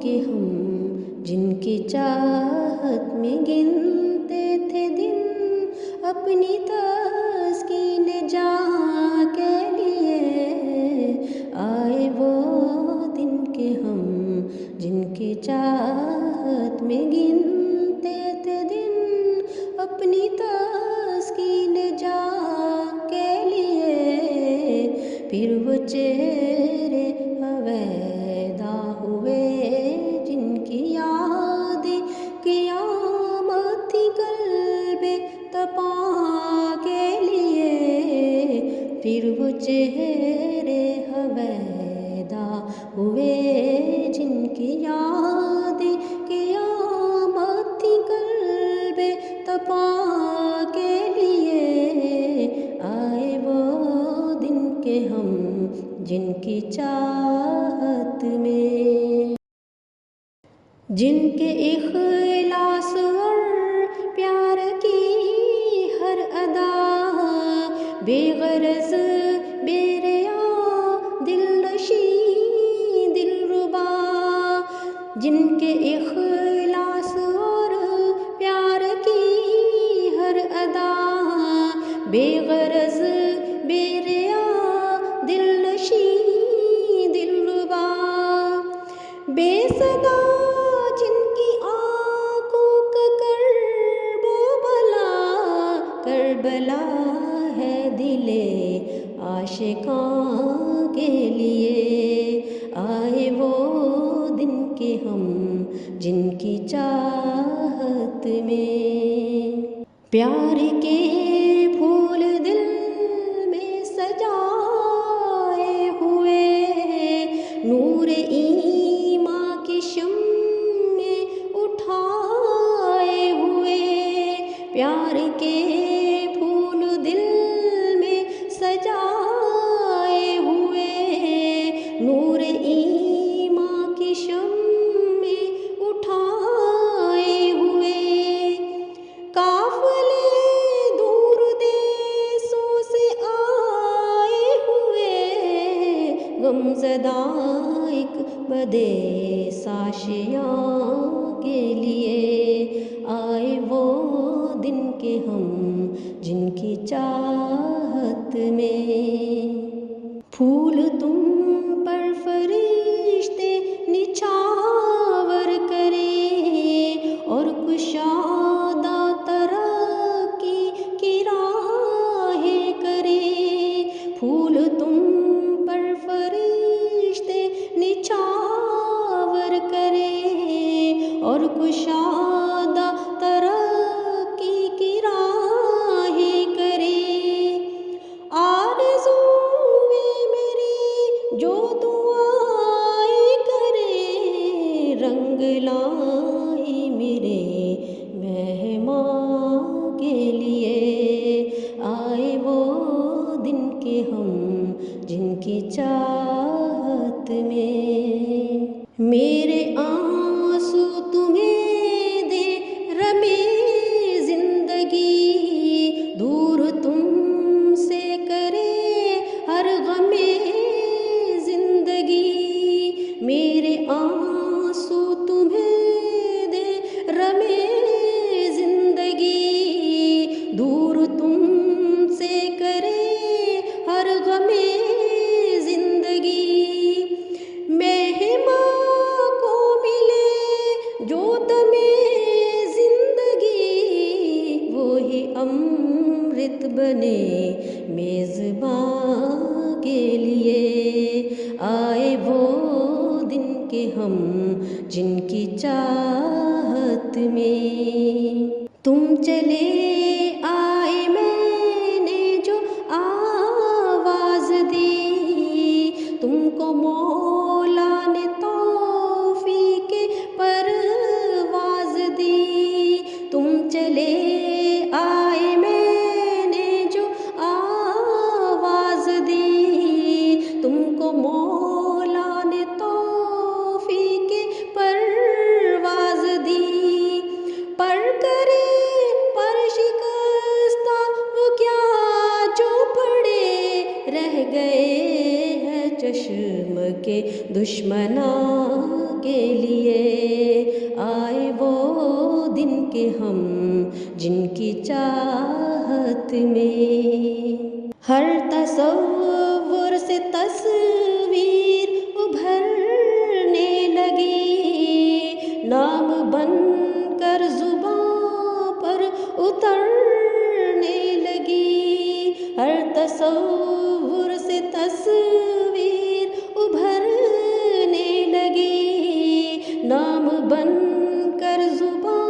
کے ہم جن کی چاہت میں گنتے تھے دن اپنی تسکین جاں کے لیے، آئے وہ دن کہ ہم جن کی چاہت میں گنتے تھے دن اپنی تسکین جاں کے لیے، پھر وہ چہرے ہویدا ہوئے جن کی یاد قیامت تھی قلب تپاں کے لیے، پھر وہ چہرے ہویدا ہوئے جن کی یاد قیامت تھی قلب تپاں کے لیے، آئے وہ دن کہ ہم جن کی چاہت میں، جن کے اخلاص اور پیار کی ہر ادا بے غرض بے ریا دل نشیں دلربا، جن کے اخلاص اور پیار کی ہر ادا بے غرض بے ریا دل نشیں دلربا، بے صدا جن کی آنکھوں کا کرب و بلا، کربلا ہے دل عاشقاں کے لیے، آئے وہ دن کہ ہم جن کی چاہت میں، پیار کے پھول دل میں سجائے ہوئے نور ایمان کی شمع اٹھائے ہوئے، پیار کے پھول دل میں سجائے ہوئے نور ایمان کی شمع اٹھائے ہوئے، قافلے دور دیسوں سے آئے ہوئے غمزدہ ایک بدیس آشیاں کے لیے، آئے وہ دن کہ ہم جن کی چاہت میں، پھول تم پر فرشتے نچھاور کریں اور کشادہ ترقی کی راہیں کریں، پھول تم پر فرشتے نچھاور کریں اور کشادہ ترقی کی راہیں کریں، آرزوئے میری جو دعائیں کریں، رنگ لائیں میرے مہمان کے لیے، آئے وہ دن کہ ہم جن کی چاہت میں، میرے آنسو تمہیں دے رمے زندگی، دور تم سے کرے ہر غم زندگی، میرے آنسو تمہیں دے رمے زندگی، دور تم سے کرے ہر غم زندگی، مہماں کو ملے جو دم زندگی، وہی امرت بنے میزباں کے لیے، آئے وہ دن کہ ہم جن کی چاہت میں، تم چلے آئے میں نے جو آواز دی، تم کو مولا نے توفیق پرواز دی، تم چلے آئے میں نے جو آواز دی، تم کو مولا نے توفیق پرواز دی، پر کرے پر شکستہ وہ کیا جو پڑے رہ گئے ہیں چشم کے دشمناں کے لیے آئے وہ دن کے ہم جن کی چاہت میں ہر تصور سے تصویر ابھرنے لگی نام بن کر زباں پر اترنے لگی ہر تصور سے تصویر ابھرنے لگی نام بن کر زباں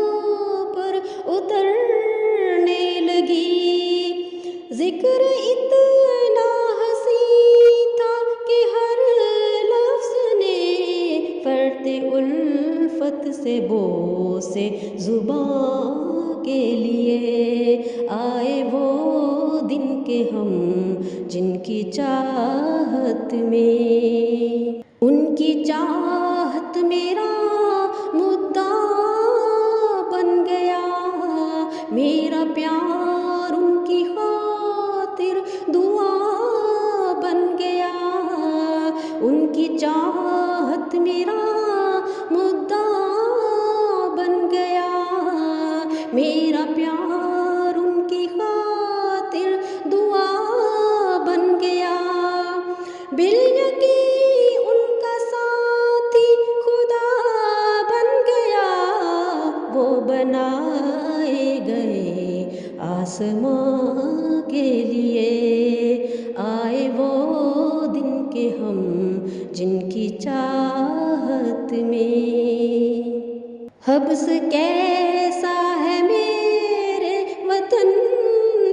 پر اترنے لگی ذکر اتنا حسین تھا کہ ہر لفظ نے فرد الفت سے بوسے زباں کے لیے آئے وہ دن کے ہم جن کی چاہت میں ان کی چاہت میرا مدعا بن گیا میرا پیار ان کی خاطر دعا بن گیا ان کی چاہت میرا مدعا بن گیا میرا پیار ان کی خاطر دعا بن گیا بالیقین ان کا ساتھی خدا بن گیا وہ بنائے گئے آسمان کے لیے آئے وہ دن کے ہم جن کی چاہت میں حبس کیسا ہے میرے وطن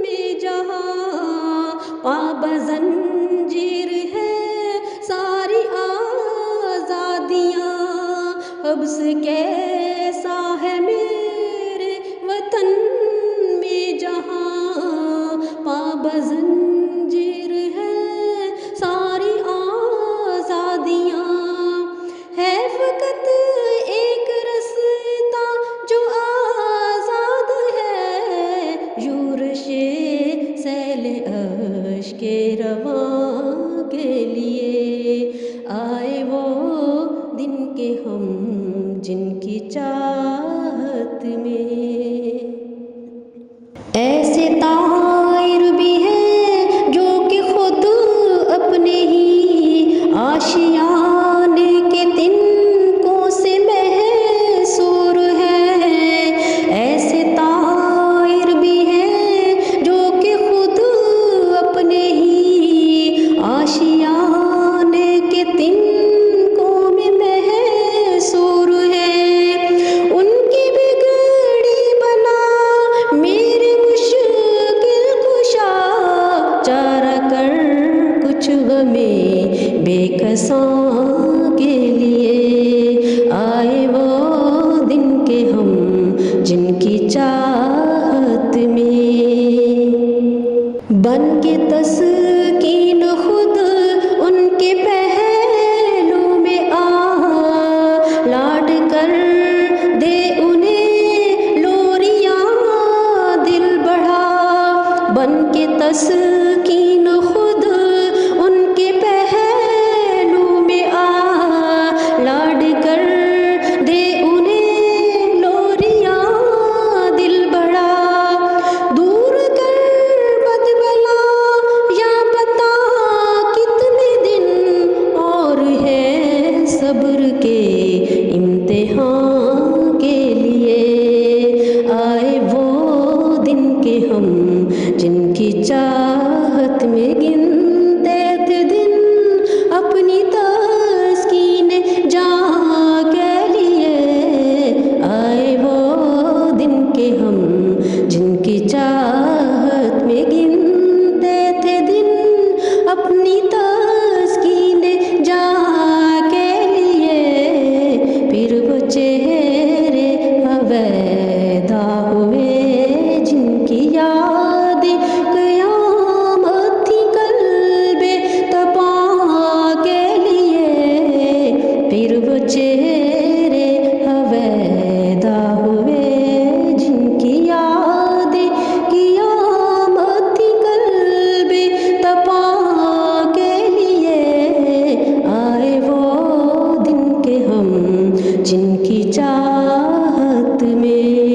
میں جہاں پابند ہے ساری آزادیاں حبس کیسا ہے میرے وطن میں جہاں پابند ہے ساری آزادیاں ہے فقط ایک رستہ جو آزاد ہے یورش سیل اشک رواں کے لیے آئے وہ دن کے ہم جن کی چاہت میں ایسے طائر بھی ہیں جو کہ خود اپنے ہی آشیانے کے تنکوں سے محصور ہیں ایسے طائر بھی ہیں جو کہ خود اپنے ہی آشیانے کے تنکوں میں محصور ہیں ان کی بگڑی بنا میرے مشکل کشا چارہ کر کچھ غمیں بے کساں کے لیے آئے وہ دن کے ہم جن کی چاہت میں بن کے تسکین خود ان کے پہلو میں آ لاٹ کر دے انہیں لوریاں دل بڑھا بن کے تسکین خود ان کے پہلو میں آ لاڈ کر دے انہیں لوریاں دل بڑھا دور کر بد بلا یا بتا کتنے دن اور ہے صبر کے امتحان کے لیے آئے وہ دن کے ہم جن کی چاہت میں گنتے تھے دن اپنی تسکین جاں کے لیے آئے وہ دن کے ہم جن کی چاہت میں گنتے تھے دن اپنی تسکین جاں کے لیے پھر وہ چہرے ہویدا ہوئے جن کی یاد قیامت تھی قلب تپاں کے لیے پھر وہ چہرے ہویدا ہوئے جن کی یاد قیامت تھی قلب تپاں کے لیے آئے وہ دن کے ہم جن کی چاہت میں